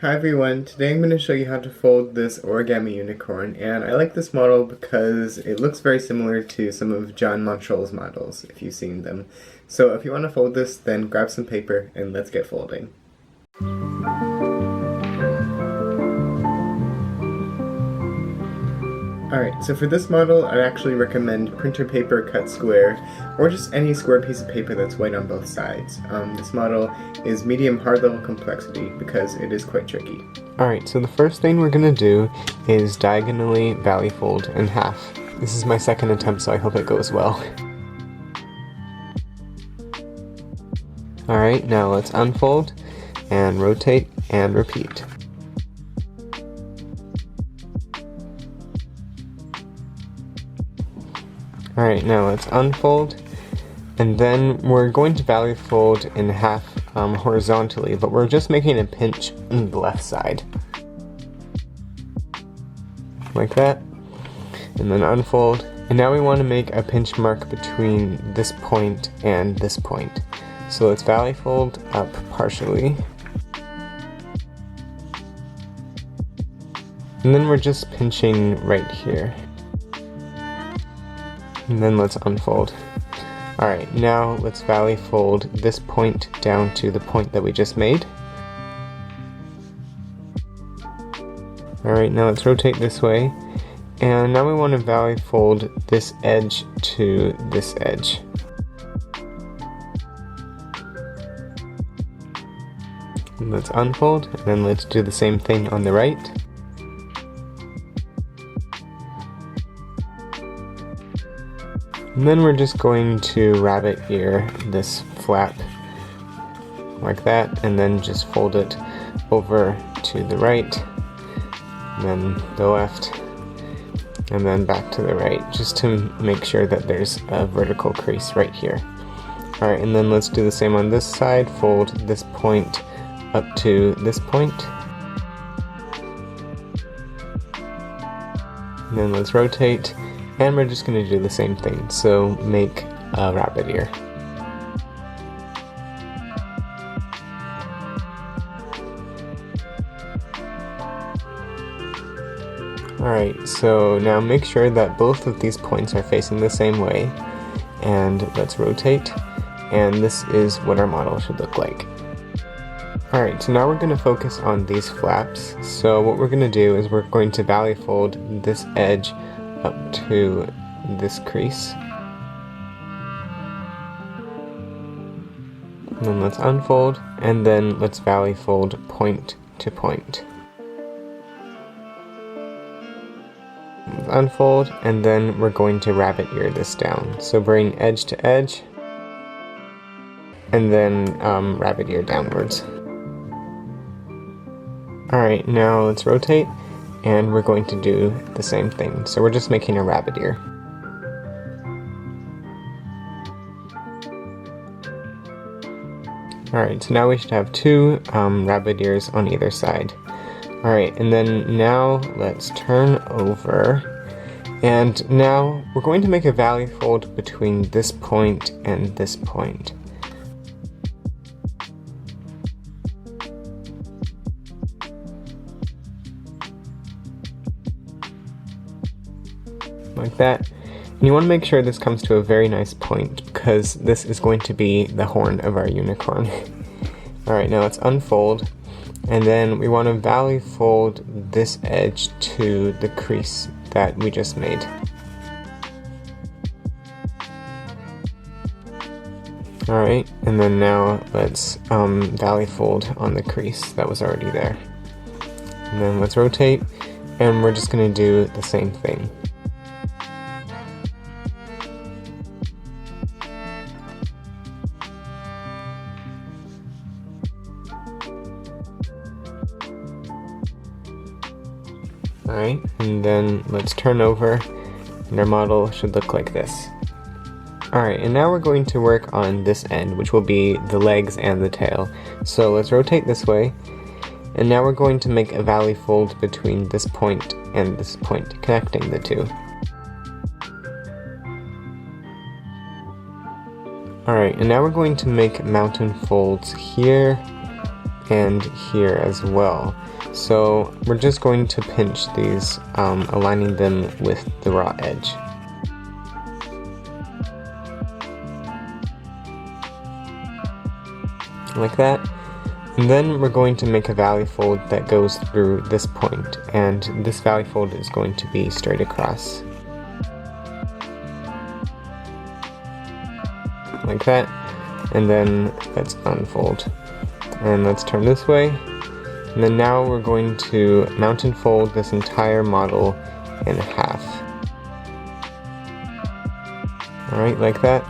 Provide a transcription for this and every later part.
Hi everyone, today I'm going to show you how to fold this Origami Unicorn, and I like this model because it looks very similar to some of John Montroll's models, if you've seen them. So if you want to fold this, then grab some paper and let's get folding. Alright, so for this model, I actually recommend printer paper cut square, or just any square piece of paper that's white on both sides. This model is medium hard level complexity because it is quite tricky. Alright, so the first thing we're going to do is diagonally valley fold in half. This is my second attempt, so I hope it goes well. Alright, now let's unfold and rotate and repeat. Alright, now let's unfold, and then we're going to valley fold in half horizontally, but we're just making a pinch on the left side. Like that. And then unfold. And now we want to make a pinch mark between this point and this point. So let's valley fold up partially. And then we're just pinching right here. And then let's unfold. Alright, now let's valley fold this point down to the point that we just made. Alright, now let's rotate this way. And now we want to valley fold this edge to this edge. And let's unfold, and then let's do the same thing on the right. And then we're just going to rabbit ear this flap like that, and then just fold it over to the right, and then the left, and then back to the right, just to make sure that there's a vertical crease right here. Alright, and then let's do the same on this side, fold this point up to this point. And then let's rotate. And we're just going to do the same thing, so make a rabbit ear. Alright, so now make sure that both of these points are facing the same way, and let's rotate, and this is what our model should look like. Alright, so now we're going to focus on these flaps. So what we're going to do is we're going to valley fold this edge up to this crease. And then let's unfold, and then let's valley fold point to point. Let's unfold, and then we're going to rabbit ear this down. So bring edge to edge, and then rabbit ear downwards. Alright, now let's rotate. And we're going to do the same thing. So we're just making a rabbit ear. Alright, so now we should have two rabbit ears on either side. Alright, and then now let's turn over. And now we're going to make a valley fold between this point and this point. Like that. And you want to make sure this comes to a very nice point, because this is going to be the horn of our unicorn. Alright, now let's unfold, and then we want to valley fold this edge to the crease that we just made. Alright, and then now let's valley fold on the crease that was already there. And then let's rotate, and we're just going to do the same thing. Alright, and then let's turn over, and our model should look like this. Alright, and now we're going to work on this end, which will be the legs and the tail. So let's rotate this way, and now we're going to make a valley fold between this point and this point, connecting the two. Alright, and now we're going to make mountain folds here, and here as well. So we're just going to pinch these, aligning them with the raw edge. Like that. And then we're going to make a valley fold that goes through this point, and this valley fold is going to be straight across. Like that. And then let's unfold. And let's turn this way. And then now we're going to mountain fold this entire model in half. Alright, like that.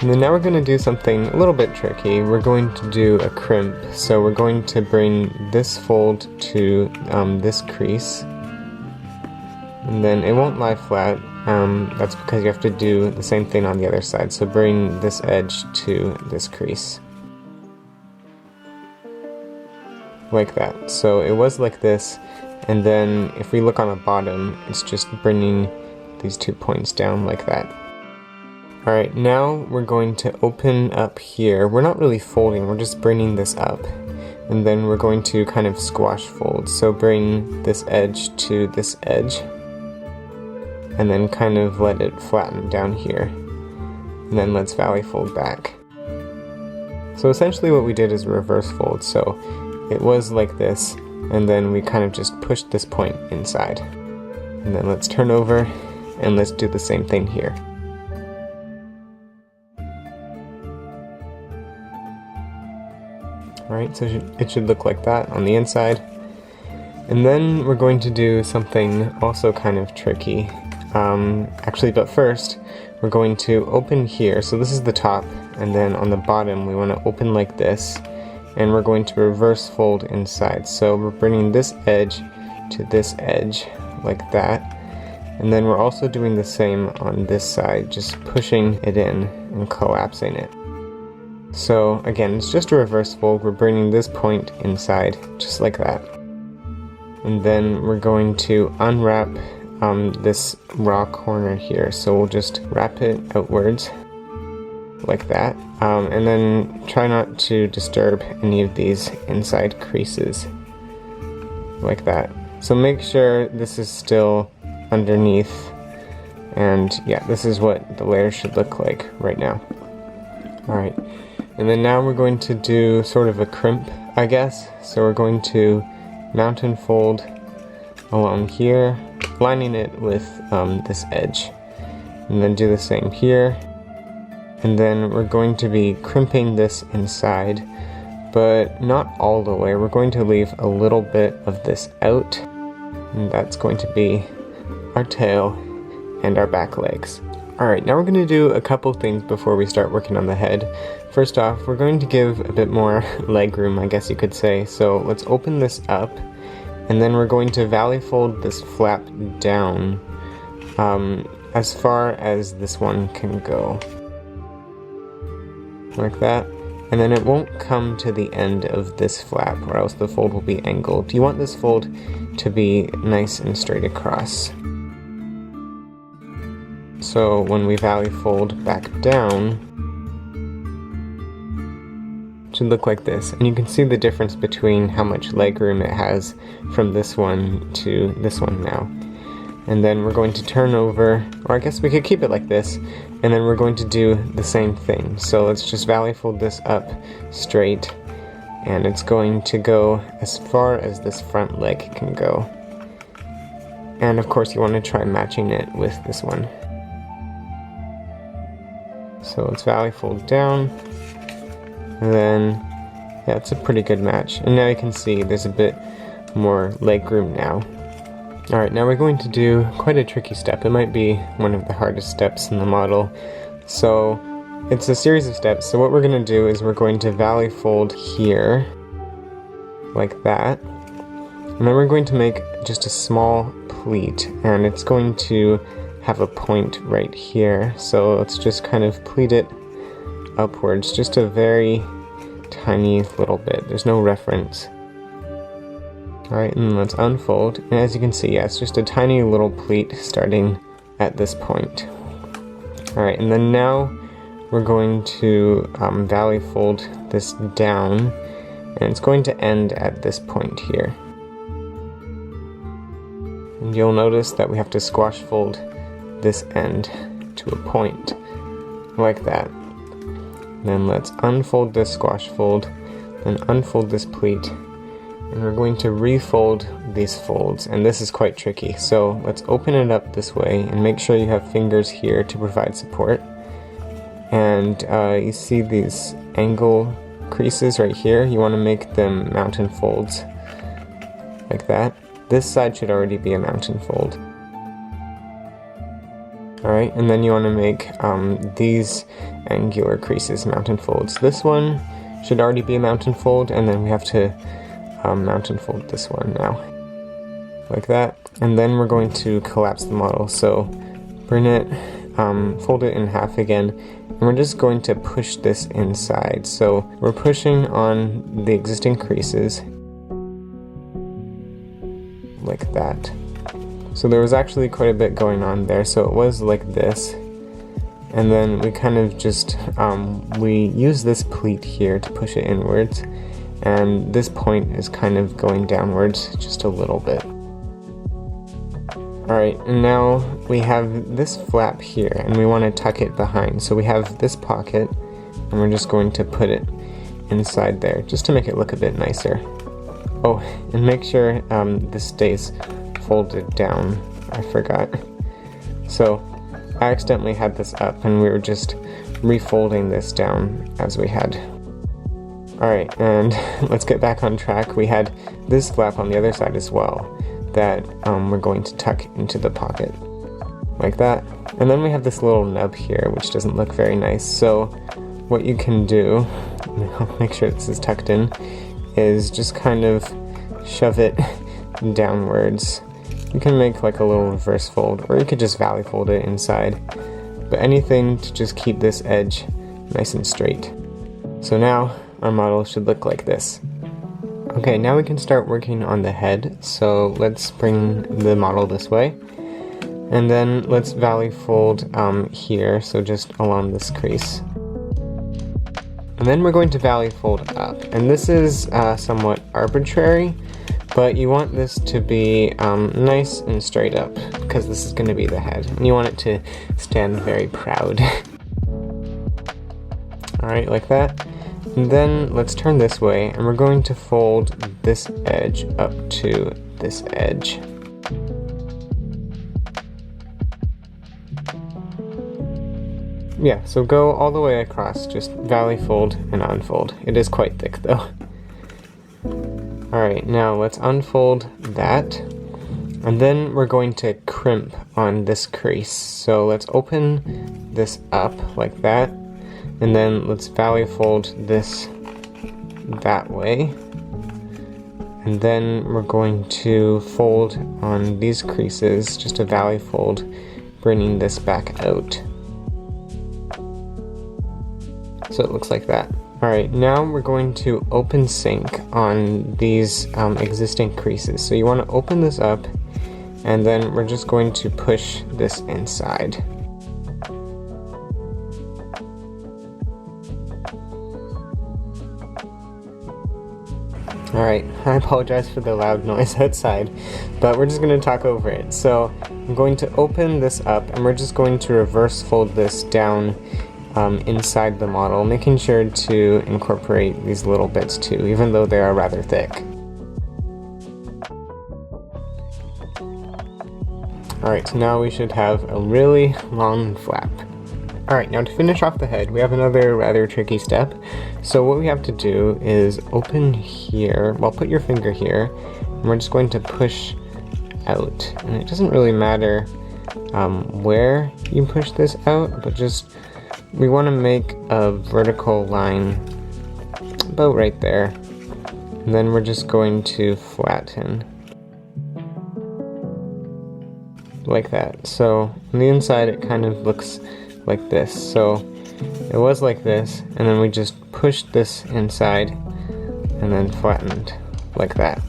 And then now we're going to do something a little bit tricky. We're going to do a crimp. So we're going to bring this fold to this crease. And then it won't lie flat. That's because you have to do the same thing on the other side. So bring this edge to this crease. Like that. So it was like this. And then if we look on the bottom, it's just bringing these 2 points down like that. Alright, now we're going to open up here. We're not really folding, we're just bringing this up. And then we're going to kind of squash fold. So bring this edge to this edge. And then kind of let it flatten down here. And then let's valley fold back. So essentially what we did is reverse fold. So it was like this, and then we kind of just pushed this point inside. And then let's turn over, and let's do the same thing here. Alright, so it should look like that on the inside. And then we're going to do something also kind of tricky. But first, we're going to open here. So this is the top, and then on the bottom we want to open like this, and we're going to reverse fold inside. So we're bringing this edge to this edge, like that. And then we're also doing the same on this side, just pushing it in and collapsing it. So again, it's just a reverse fold. We're bringing this point inside, just like that. And then we're going to unwrap this raw corner here. So we'll just wrap it outwards, like that. And then try not to disturb any of these inside creases, like that. So make sure this is still underneath. And yeah, this is what the layer should look like right now. Alright. And then now we're going to do sort of a crimp, I guess. So we're going to mountain fold along here, lining it with this edge. And then do the same here. And then we're going to be crimping this inside, but not all the way. We're going to leave a little bit of this out. And that's going to be our tail and our back legs. Alright, now we're going to do a couple things before we start working on the head. First off, we're going to give a bit more leg room, I guess you could say. So let's open this up, and then we're going to valley fold this flap down as far as this one can go. Like that. And then it won't come to the end of this flap, or else the fold will be angled. You want this fold to be nice and straight across. So when we valley fold back down, it should look like this. And you can see the difference between how much leg room it has from this one to this one now. And then we're going to turn over, or I guess we could keep it like this, and then we're going to do the same thing. So let's just valley fold this up straight, and it's going to go as far as this front leg can go. And of course you want to try matching it with this one. So let's valley fold down, and then, yeah, it's a pretty good match. And now you can see there's a bit more leg room now. Alright, now we're going to do quite a tricky step. It might be one of the hardest steps in the model. So it's a series of steps. So what we're going to do is we're going to valley fold here, like that. And then we're going to make just a small pleat, and it's going to have a point right here. So let's just kind of pleat it upwards, just a very tiny little bit. There's no reference. Alright, and let's unfold. And as you can see, yeah, it's just a tiny little pleat starting at this point. Alright, and then now we're going to valley fold this down, and it's going to end at this point here. And you'll notice that we have to squash fold this end to a point, like that. Then let's unfold this squash fold, then unfold this pleat, and we're going to refold these folds, and this is quite tricky. So let's open it up this way and make sure you have fingers here to provide support. And you see these angle creases right here, you want to make them mountain folds, like that. This side should already be a mountain fold. Alright, and then you want to make these angular creases mountain folds. This one should already be a mountain fold, and then we have to mountain fold this one now, like that. And then we're going to collapse the model. So bring it, fold it in half again, and we're just going to push this inside. So we're pushing on the existing creases, like that. So there was actually quite a bit going on there, so it was like this. And then we kind of just, we use this pleat here to push it inwards, and this point is kind of going downwards just a little bit. Alright, and now we have this flap here, and we want to tuck it behind. So we have this pocket, and we're just going to put it inside there, just to make it look a bit nicer. Oh, and make sure this stays folded down. I forgot. So I accidentally had this up, and we were just refolding this down as we had. Alright, and let's get back on track. We had this flap on the other side as well that we're going to tuck into the pocket, like that. And then we have this little nub here, which doesn't look very nice. So what you can do, make sure this is tucked in, is just kind of shove it downwards. You can make like a little reverse fold, or you could just valley fold it inside, but anything to just keep this edge nice and straight. So now our model should look like this. Okay, now we can start working on the head. So let's bring the model this way, and then let's valley fold here, so just along this crease. And then we're going to valley fold up, and this is somewhat arbitrary, but you want this to be nice and straight up, because this is going to be the head, and you want it to stand very proud. Alright, like that. And then let's turn this way, and we're going to fold this edge up to this edge. Yeah, so go all the way across, just valley fold and unfold. It is quite thick though. Alright, now let's unfold that, and then we're going to crimp on this crease. So let's open this up like that, and then let's valley fold this that way, and then we're going to fold on these creases, just a valley fold, bringing this back out. So it looks like that. Alright, now we're going to open sync on these existing creases. So you want to open this up, and then we're just going to push this inside. Alright, I apologize for the loud noise outside, but we're just going to talk over it. So I'm going to open this up, and we're just going to reverse fold this down inside the model, making sure to incorporate these little bits too, even though they are rather thick. Alright, so now we should have a really long flap. Alright, now to finish off the head, we have another rather tricky step. So what we have to do is open here, well, put your finger here, and we're just going to push out. And it doesn't really matter where you push this out, but just we want to make a vertical line about right there, and then we're just going to flatten like that. So on the inside it kind of looks like this. So it was like this, and then we just pushed this inside and then flattened like that.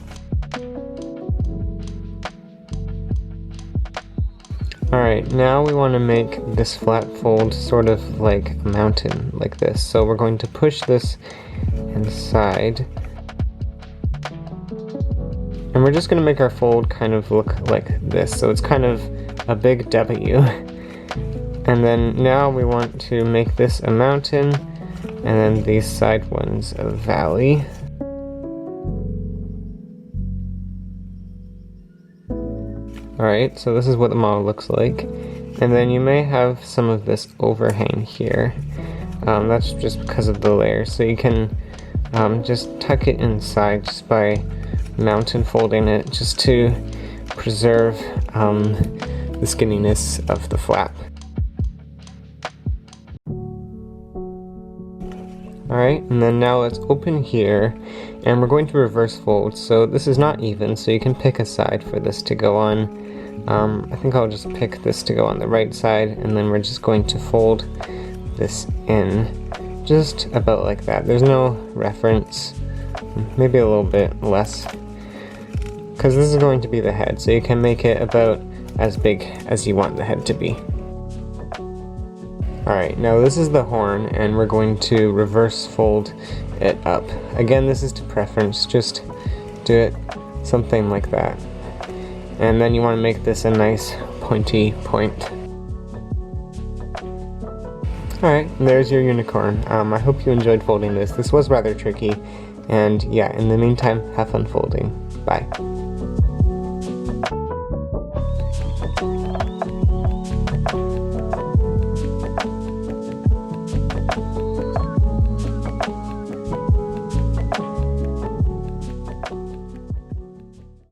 Alright, now we want to make this flat fold sort of like a mountain, like this. So we're going to push this inside, And we're just going to make our fold kind of look like this. So it's kind of a big W. And then now we want to make this a mountain, and then these side ones a valley. Alright, so this is what the model looks like. And then you may have some of this overhang here. That's just because of the layer. So you can just tuck it inside just by mountain folding it, just to preserve the skinniness of the flap. Alright, and then now let's open here, and we're going to reverse fold. So this is not even, so you can pick a side for this to go on. I think I'll just pick this to go on the right side, and then we're just going to fold this in just about like that. There's no reference, maybe a little bit less, because this is going to be the head, so you can make it about as big as you want the head to be. Alright, now this is the horn, and we're going to reverse fold it up. Again, this is to preference, just do it something like that. And then you want to make this a nice pointy point. Alright, there's your unicorn. I hope you enjoyed folding this. This was rather tricky, and yeah, in the meantime, have fun folding. Bye.